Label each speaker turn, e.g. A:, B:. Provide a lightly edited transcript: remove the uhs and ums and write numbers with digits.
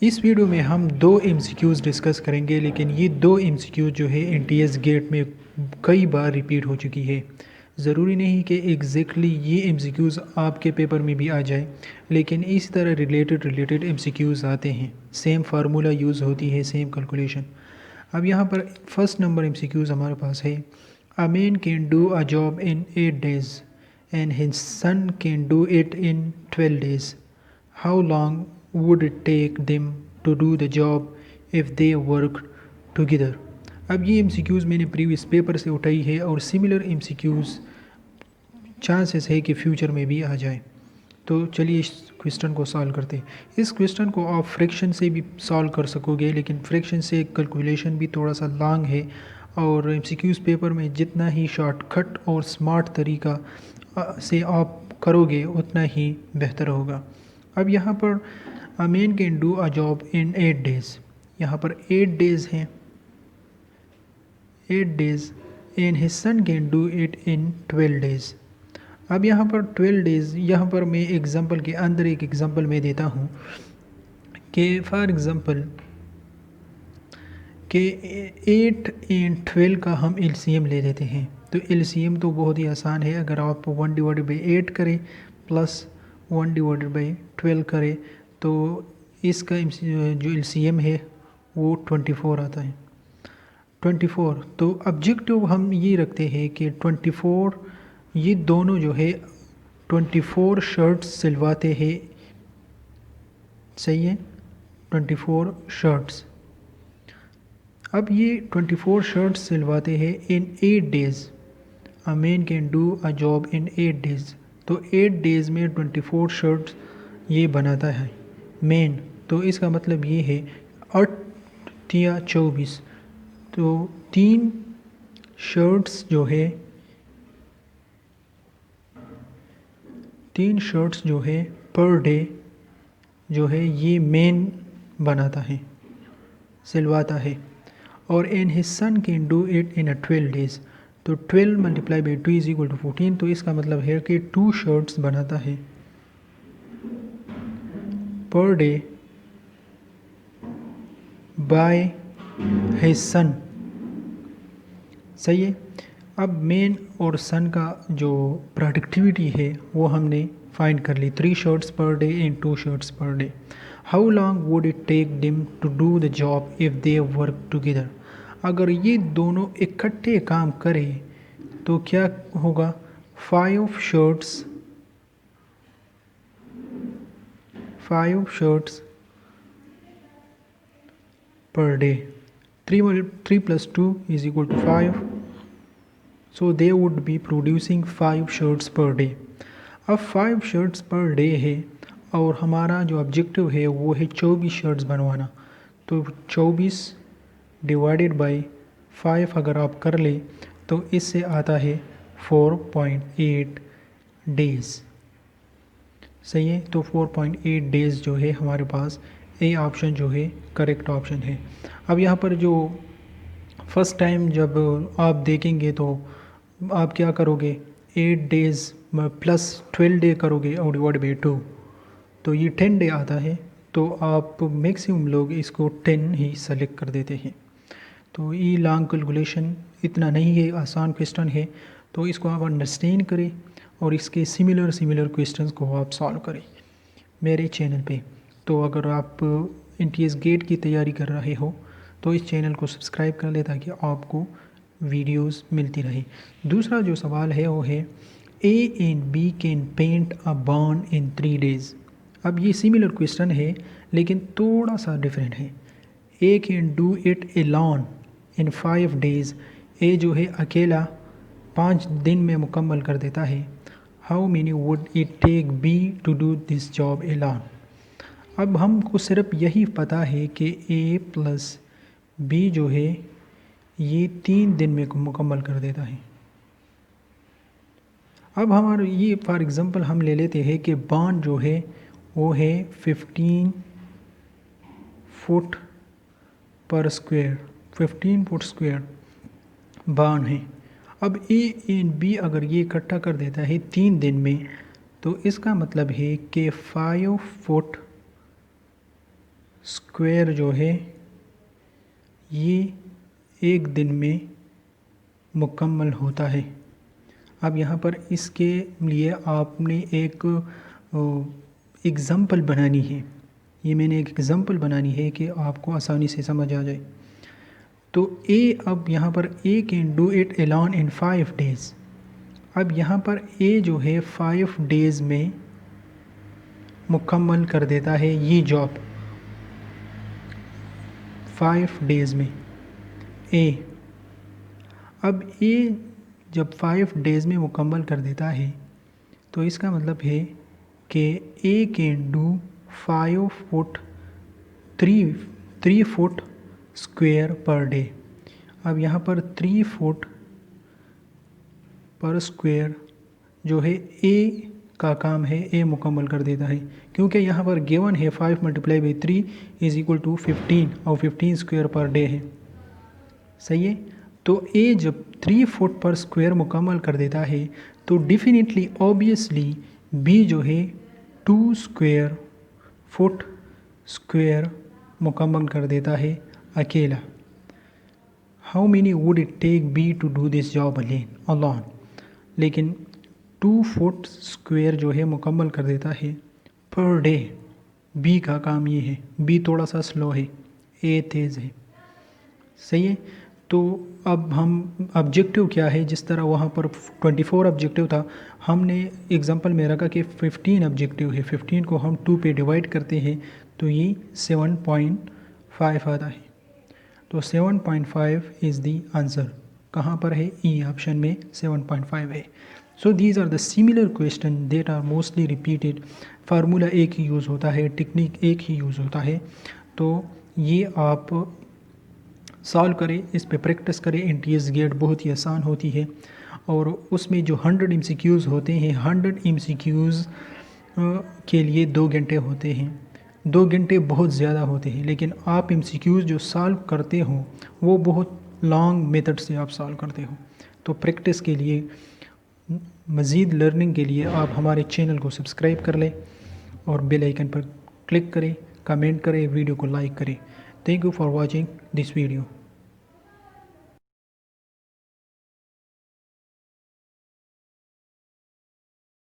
A: इस वीडियो में हम दो एमसीक्यूज़ डिस्कस करेंगे, लेकिन ये दो एमसीक्यूज़ जो है एनटीएस गेट में कई बार रिपीट हो चुकी है। ज़रूरी नहीं कि एग्जैक्टली ये एमसीक्यूज़ आपके पेपर में भी आ जाए, लेकिन इस तरह रिलेटेड एमसीक्यूज़ आते हैं। सेम फार्मूला यूज़ होती है, सेम कैलकुलेशन। अब यहाँ पर फर्स्ट नंबर एमसीक्यूज़ हमारे पास है, a man can do a job in 8 days and his son can do it in 12 days. How long would it take them to do the job if they worked together? अब ये MCQs मैंने previous paper से उठाई है और similar MCQs chances है कि future में भी आ जाए। तो चलिए इस क्वेश्चन को सॉल्व करते हैं। इस क्वेश्चन को आप फ्रैक्शन से भी सॉल्व कर सकोगे, लेकिन फ्रैक्शन से कैलकुलेशन भी थोड़ा सा लॉन्ग है और एमसीक्यूज़ पेपर में जितना ही शॉर्टकट और स्मार्ट तरीका से आप करोगे उतना ही बेहतर होगा। अब यहाँ पर a man can do a job in 8 days, यहाँ पर 8 days हैं, 8 days and his son can do it in 12 days। अब यहाँ पर 12 days, यहाँ पर मैं एग्ज़ाम्पल के अंदर एक एग्ज़ाम्पल मैं देता हूँ कि फॉर एग्ज़ाम्पल कि 8 एंड 12 का हम एलसीएम ले लेते हैं। तो एलसीएम तो बहुत ही आसान है, अगर आप 1/8 करें प्लस 1/12 करें तो इसका जो एलसीएम है वो 24 आता है। 24, तो ऑब्जेक्टिव हम ये रखते हैं कि 24, ये दोनों जो है 24 शर्ट्स सिलवाते हैं, सही है, 24 शर्ट्स। अब ये 24 शर्ट्स सिलवाते हैं इन 8 days। A man can do a job in 8 days, तो 8 days में 24 शर्ट्स ये बनाता है मैन। तो इसका मतलब ये है 8 या 24, तो 3 शर्ट्स जो है 3 शर्ट्स जो है पर डे जो है ये मैन बनाता है, सिलवाता है। और and his son can do it in 12 days, तो 12 multiply by 2 is equal to 14। तो इसका मतलब है कि 2 शर्ट्स बनाता है per day by his son, सही है। अब मेन और सन का जो प्रोडक्टिविटी है वो हमने फाइंड कर ली, 3 shirts per day and 2 shirts per day. How long would it take them to do the job if they work together, अगर ये दोनों इकट्ठे काम करें तो क्या होगा, 5 shirts per day, 3 plus 2 is equal to 5, so they would be producing 5 shirts per day। अब 5 shirts per day है और हमारा जो ऑब्जेक्टिव है वो है 24 शर्ट्स बनवाना, तो 24 डिवाइडेड बाई 5 अगर आप कर ले तो इससे आता है 4.8 डेज़, सही है। तो 4.8 डेज़ जो है हमारे पास ए ऑप्शन जो है करेक्ट ऑप्शन है। अब यहाँ पर जो फर्स्ट टाइम जब आप देखेंगे तो आप क्या करोगे, 8 days प्लस 12 डे करोगे और डिवाइड बाई 2, तो ये 10 डे आता है। तो आप मैक्सिमम लोग इसको 10 ही सेलेक्ट कर देते हैं। तो ये लॉन्ग कैलकुलेशन इतना नहीं है, आसान क्वेश्चन है, तो इसको आप अंडरस्टैंड करें और इसके सिमिलर क्वेश्चंस को आप सॉल्व करें मेरे चैनल पे। तो अगर आप एनटीएस गेट की तैयारी कर रहे हो तो इस चैनल को सब्सक्राइब कर ले ताकि आपको वीडियोस मिलती रहे। दूसरा जो सवाल है वो है, A and B can paint a barn in 3 days। अब ये सिमिलर क्वेश्चन है लेकिन थोड़ा सा डिफरेंट है। A can do it alone in 5 days, A जो है अकेला 5 दिन में मुकम्मल कर देता है। How many would it take be to do this job alone. अब हमको सिर्फ यही पता है कि ए प्लस बी जो है ये 3 दिन में मुकम्मल कर देता है। अब हमारा ये फॉर एग्ज़ाम्पल हम ले लेते हैं कि बार्न जो है वो है 15 फुट पर स्क्वायर, 15 फुट स्क्वायर बार्न है। अब ए एंड बी अगर ये इकट्ठा कर देता है 3 दिन में, तो इसका मतलब है कि 5 फुट स्क्वायर जो है ये एक दिन में मुकम्मल होता है। अब यहाँ पर इसके लिए आपने एक एग्ज़ाम्पल बनानी है। ये मैंने एक एग्ज़ाम्पल बनानी है कि आपको आसानी से समझ आ जाए। तो ए, अब यहाँ पर A can do it alone in 5 days. अब यहाँ पर ए जो है 5 डेज़ में मुकम्मल कर देता है ये जॉब, 5 डेज़ में ए। अब ए जब 5 डेज़ में मुकम्मल कर देता है तो इसका मतलब है कि A can do 5 foot 3 foot square per day. अब यहाँ पर 3 फुट पर स्क्वायर जो है ए का काम है, ए मुकम्मल कर देता है, क्योंकि यहाँ पर गिवन है 5 × 3 = 15 और 15 स्क्वायर पर डे है। सही है। तो ए जब 3 फुट पर स्क्वायर मुकम्मल कर देता है तो डेफिनेटली ऑब्वियसली बी जो है 2 फुट स्क्वायर मुकम्मल कर देता है अकेला। How many would it take be to do this job alone. लेकिन 2 फुट स्क्वायर जो है मुकम्मल कर देता है पर डे। बी का काम ये है, बी थोड़ा सा स्लो है, ए तेज़ है। सही है। तो अब हम ऑब्जेक्टिव क्या है, जिस तरह वहाँ पर 24 ऑब्जेक्टिव था, हमने एग्जांपल में रखा कि 15 ऑब्जेक्टिव है, 15 को हम 2 पे डिवाइड करते हैं तो ये 7.5 आता है। तो 7.5 इज़ दी आंसर। कहाँ पर है? ई ऑप्शन में 7.5 है। So these are the similar question that are mostly repeated. Formula एक ही यूज़ होता है, टेक्निक एक ही यूज़ होता है। तो ये आप सॉल्व करें, इस पे प्रैक्टिस करें। NTS गेट बहुत ही आसान होती है और उसमें जो 100 MCQs होते हैं, 100 MCQs के लिए 2 घंटे होते हैं। 2 घंटे बहुत ज़्यादा होते हैं, लेकिन आप MCQs जो सॉल्व करते हो वो बहुत लॉन्ग मेथड से आप सॉल्व करते हो। तो प्रैक्टिस के लिए, मज़ीद लर्निंग के लिए आप हमारे चैनल को सब्सक्राइब कर लें और बेल आइकन पर क्लिक करें, कमेंट करें, वीडियो को लाइक करें। Thank you for watching this video.